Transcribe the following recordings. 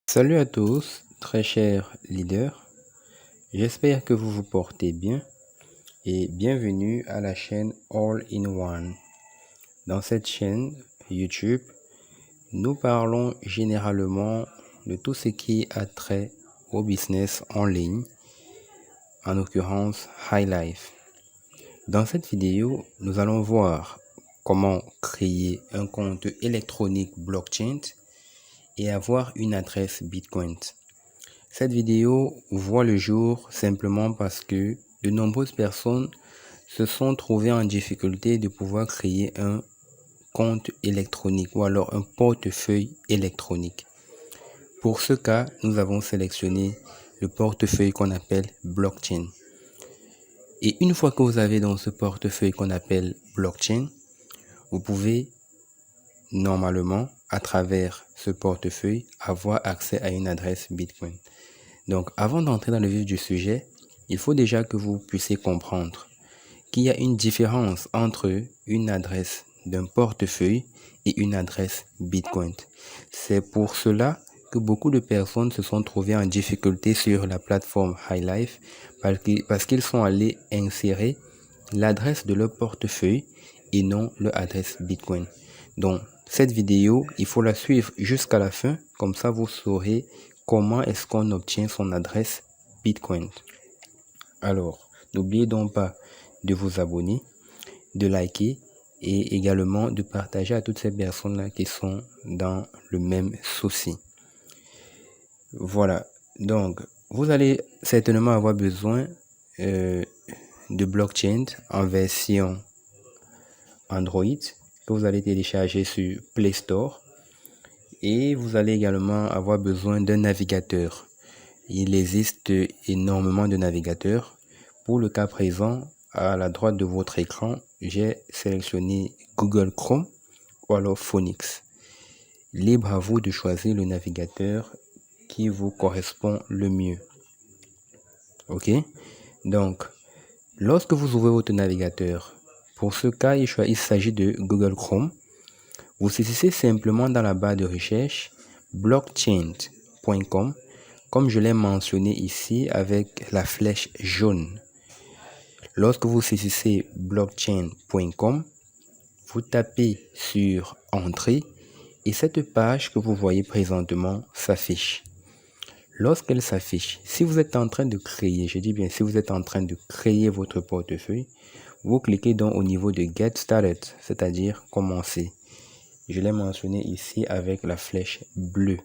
Salut à tous, très chers leaders. J'espère que vous vous portez bien et bienvenue à la chaîne All in One. Dans cette chaîne YouTube, nous parlons généralement de tout ce qui a trait au business en ligne, en l'occurrence High Life. Dans cette vidéo, nous allons voir comment créer un compte électronique blockchain et avoir une adresse Bitcoin. Cette vidéo voit le jour simplement parce que de nombreuses personnes se sont trouvées en difficulté de pouvoir créer un compte électronique ou alors un portefeuille électronique. Pour ce cas, nous avons sélectionné le portefeuille qu'on appelle blockchain. Et une fois que vous avez dans ce portefeuille qu'on appelle blockchain, vous pouvez normalement, à travers ce portefeuille, avoir accès à une adresse Bitcoin. Donc, avant d'entrer dans le vif du sujet, il faut déjà que vous puissiez comprendre qu'il y a une différence entre une adresse d'un portefeuille et une adresse Bitcoin. C'est pour cela que beaucoup de personnes se sont trouvées en difficulté sur la plateforme High Life parce qu'ils sont allés insérer l'adresse de leur portefeuille et non leur adresse Bitcoin. Donc, cette vidéo, il faut la suivre jusqu'à la fin, comme ça vous saurez comment est-ce qu'on obtient son adresse Bitcoin. Alors, n'oubliez donc pas de vous abonner, de liker et également de partager à toutes ces personnes-là qui sont dans le même souci. Voilà, donc vous allez certainement avoir besoin de blockchain en version Android que vous allez télécharger sur Play Store. Et vous allez également avoir besoin d'un navigateur. Il existe énormément de navigateurs. Pour le cas présent, à la droite de votre écran, j'ai sélectionné Google Chrome ou alors Phoenix. Libre à vous de choisir le navigateur qui vous correspond le mieux. Ok? Donc, lorsque vous ouvrez votre navigateur, pour ce cas, il s'agit de Google Chrome. Vous saisissez simplement dans la barre de recherche blockchain.com, comme je l'ai mentionné ici avec la flèche jaune. Lorsque vous saisissez blockchain.com, vous tapez sur Entrée et cette page que vous voyez présentement s'affiche. Lorsqu'elle s'affiche, si vous êtes en train de créer, je dis bien si vous êtes en train de créer votre portefeuille, vous cliquez donc au niveau de Get Started, c'est-à-dire commencer. Je l'ai mentionné ici avec la flèche bleue.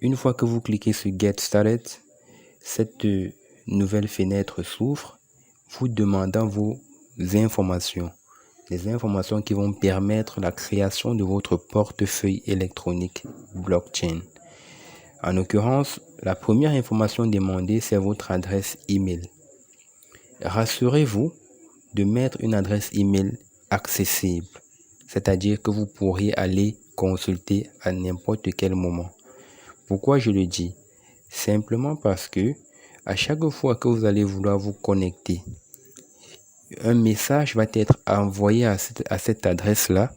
Une fois que vous cliquez sur Get Started, cette nouvelle fenêtre s'ouvre, vous demandant vos informations. Les informations qui vont permettre la création de votre portefeuille électronique blockchain. En l'occurrence, la première information demandée, c'est votre adresse email. Rassurez-vous de mettre une adresse email accessible. C'est-à-dire que vous pourrez aller consulter à n'importe quel moment. Pourquoi je le dis? Simplement parce que à chaque fois que vous allez vouloir vous connecter, un message va être envoyé à cette adresse-là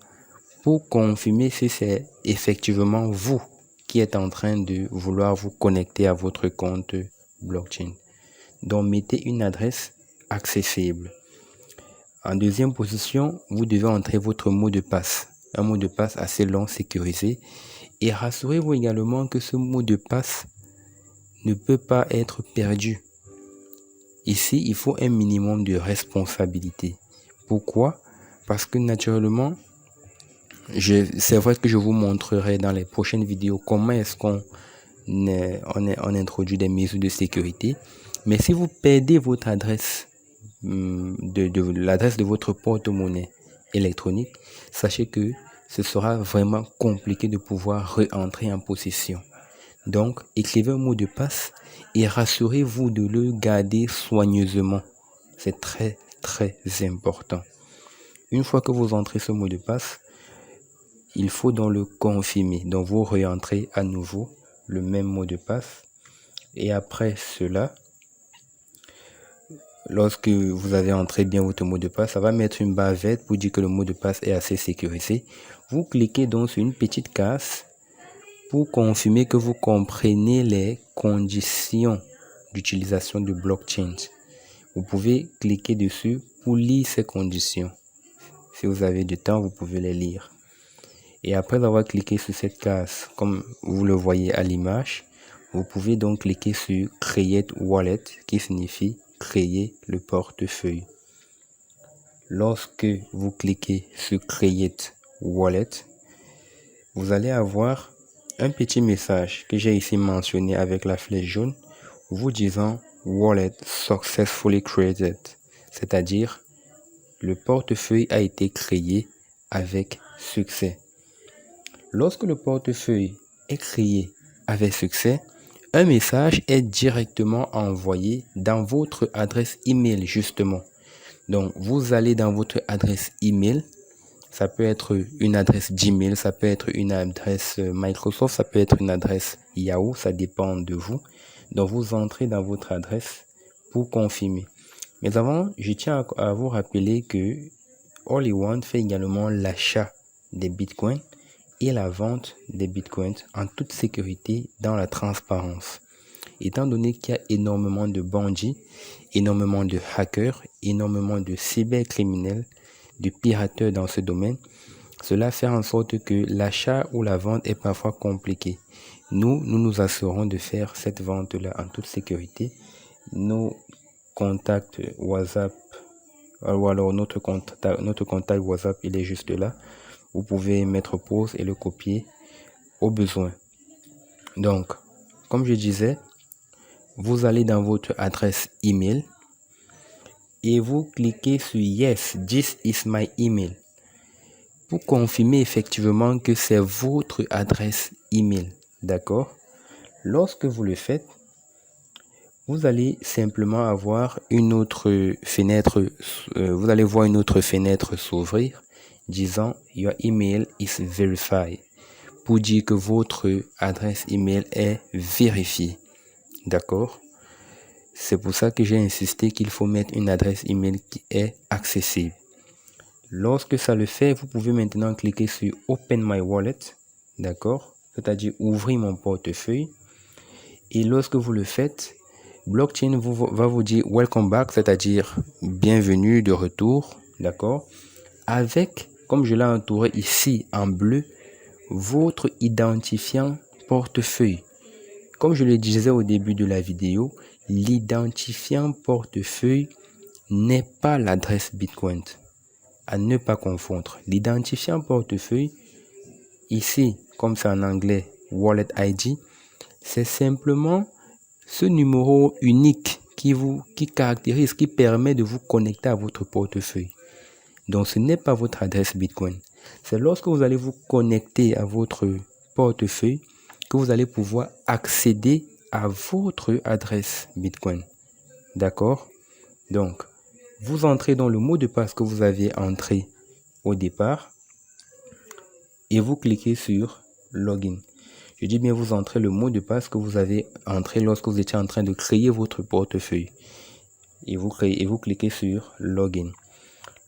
pour confirmer si c'est effectivement vous qui êtes en train de vouloir vous connecter à votre compte blockchain. Donc, mettez une adresse accessible. En deuxième position, vous devez entrer votre mot de passe. Un mot de passe assez long, sécurisé. Et rassurez-vous également que ce mot de passe ne peut pas être perdu. Ici, il faut un minimum de responsabilité. Pourquoi? Parce que naturellement, c'est vrai que je vous montrerai dans les prochaines vidéos comment est-ce qu'on introduit des mesures de sécurité. Mais si vous perdez votre adresse, l'adresse de votre porte-monnaie électronique, sachez que ce sera vraiment compliqué de pouvoir re-entrer en possession. Donc, écrivez un mot de passe et rassurez-vous de le garder soigneusement. C'est très, très important. Une fois que vous entrez ce mot de passe, il faut donc le confirmer. Donc, vous re-entrez à nouveau le même mot de passe. Et après cela, lorsque vous avez entré bien votre mot de passe, ça va mettre une barre verte pour dire que le mot de passe est assez sécurisé. Vous cliquez donc sur une petite case pour confirmer que vous comprenez les conditions d'utilisation de blockchain. Vous pouvez cliquer dessus pour lire ces conditions. Si vous avez du temps, vous pouvez les lire. Et après avoir cliqué sur cette case, comme vous le voyez à l'image, vous pouvez donc cliquer sur Create Wallet, qui signifie créer le portefeuille. Lorsque vous cliquez sur Create Wallet, vous allez avoir un petit message que j'ai ici mentionné avec la flèche jaune, vous disant Wallet successfully created, c'est-à-dire le portefeuille a été créé avec succès. Lorsque le portefeuille est créé avec succès, un message est directement envoyé dans votre adresse email justement. Donc, vous allez dans votre adresse email. Ça peut être une adresse Gmail, ça peut être une adresse Microsoft, ça peut être une adresse Yahoo, ça dépend de vous. Donc, vous entrez dans votre adresse pour confirmer. Mais avant, je tiens à vous rappeler que All-in-One fait également l'achat des bitcoins et la vente des bitcoins en toute sécurité dans la transparence. Étant donné qu'il y a énormément de bandits, énormément de hackers, énormément de cybercriminels, de pirateurs dans ce domaine, cela fait en sorte que l'achat ou la vente est parfois compliqué. Nous nous assurons de faire cette vente-là en toute sécurité. Nos contacts WhatsApp, ou alors notre contact WhatsApp, il est juste là. Vous pouvez mettre pause et le copier au besoin. Donc, comme je disais, vous allez dans votre adresse email et vous cliquez sur Yes, this is my email pour confirmer effectivement que c'est votre adresse email. D'accord? Lorsque vous le faites, vous allez simplement avoir une autre fenêtre, vous allez voir une autre fenêtre s'ouvrir disant Your email is verified pour dire que votre adresse email est vérifiée. D'accord? C'est pour ça que j'ai insisté qu'il faut mettre une adresse email qui est accessible. Lorsque ça le fait, vous pouvez maintenant cliquer sur Open My Wallet. D'accord? C'est-à-dire ouvrir mon portefeuille. Et lorsque vous le faites, Blockchain va vous dire Welcome back, c'est-à-dire bienvenue de retour. D'accord? Avec, comme je l'ai entouré ici en bleu, votre identifiant portefeuille. Comme je le disais au début de la vidéo, l'identifiant portefeuille n'est pas l'adresse Bitcoin. À ne pas confondre. L'identifiant portefeuille, ici, comme c'est en anglais, Wallet ID, c'est simplement ce numéro unique qui caractérise, qui permet de vous connecter à votre portefeuille. Donc, ce n'est pas votre adresse Bitcoin. C'est lorsque vous allez vous connecter à votre portefeuille que vous allez pouvoir accéder à votre adresse Bitcoin. D'accord? Donc, vous entrez dans le mot de passe que vous avez entré au départ et vous cliquez sur Login. Je dis bien vous entrez le mot de passe que vous avez entré lorsque vous étiez en train de créer votre portefeuille. Et vous cliquez sur Login.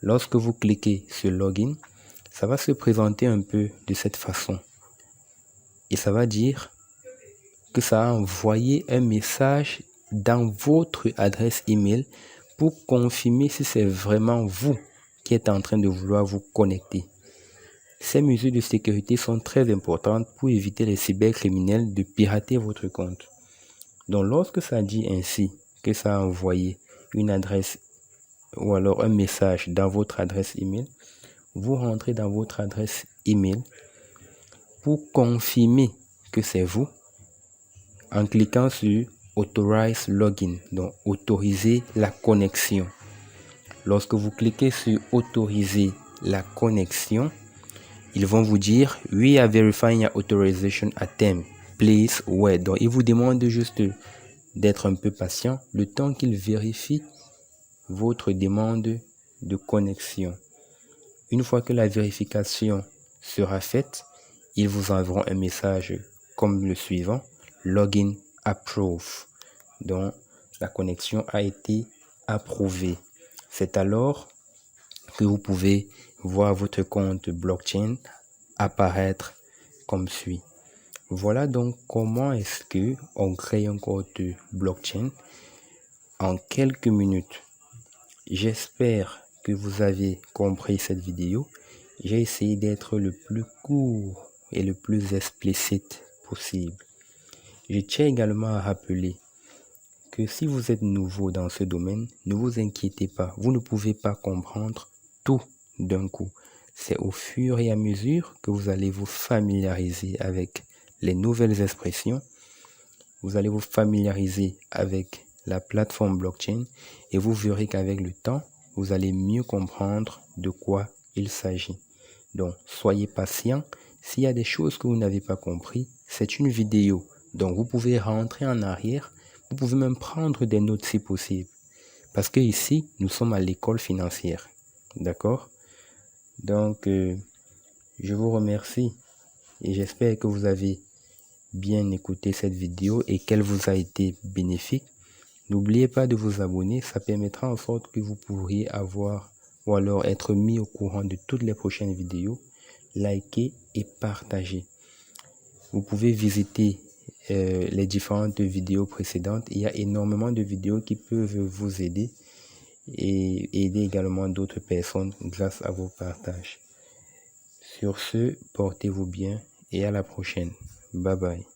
Lorsque vous cliquez sur Login, ça va se présenter un peu de cette façon. Et ça va dire que ça a envoyé un message dans votre adresse email pour confirmer si c'est vraiment vous qui êtes en train de vouloir vous connecter. Ces mesures de sécurité sont très importantes pour éviter les cybercriminels de pirater votre compte. Donc lorsque ça dit ainsi que ça a envoyé une adresse ou alors un message dans votre adresse email, vous rentrez dans votre adresse email pour confirmer que c'est vous en cliquant sur Authorize Login, donc autoriser la connexion. Lorsque vous cliquez sur autoriser la connexion, ils vont vous dire We are verifying your authorization attempt. Please wait. Donc ils vous demandent juste d'être un peu patient le temps qu'ils vérifient votre demande de connexion. Une fois que la vérification sera faite, ils vous enverront un message comme le suivant Login Approve. Donc la connexion a été approuvée. C'est alors que vous pouvez voir votre compte blockchain apparaître comme suit. Voilà donc comment est-ce que on crée un compte blockchain en quelques minutes. J'espère que vous avez compris cette vidéo. J'ai essayé d'être le plus court et le plus explicite possible. Je tiens également à rappeler que si vous êtes nouveau dans ce domaine, ne vous inquiétez pas, vous ne pouvez pas comprendre tout d'un coup. C'est au fur et à mesure que vous allez vous familiariser avec les nouvelles expressions, vous allez vous familiariser avec la plateforme blockchain et vous verrez qu'avec le temps, vous allez mieux comprendre de quoi il s'agit. Donc, soyez patient. S'il y a des choses que vous n'avez pas compris, c'est une vidéo. Donc, vous pouvez rentrer en arrière. Vous pouvez même prendre des notes si possible. Parce que ici, nous sommes à l'école financière. D'accord? Donc, je vous remercie et j'espère que vous avez bien écouté cette vidéo et qu'elle vous a été bénéfique. N'oubliez pas de vous abonner, ça permettra en sorte que vous pourriez avoir ou alors être mis au courant de toutes les prochaines vidéos. Likez et partagez. Vous pouvez visiter les différentes vidéos précédentes. Il y a énormément de vidéos qui peuvent vous aider et aider également d'autres personnes grâce à vos partages. Sur ce, portez-vous bien et à la prochaine. Bye bye.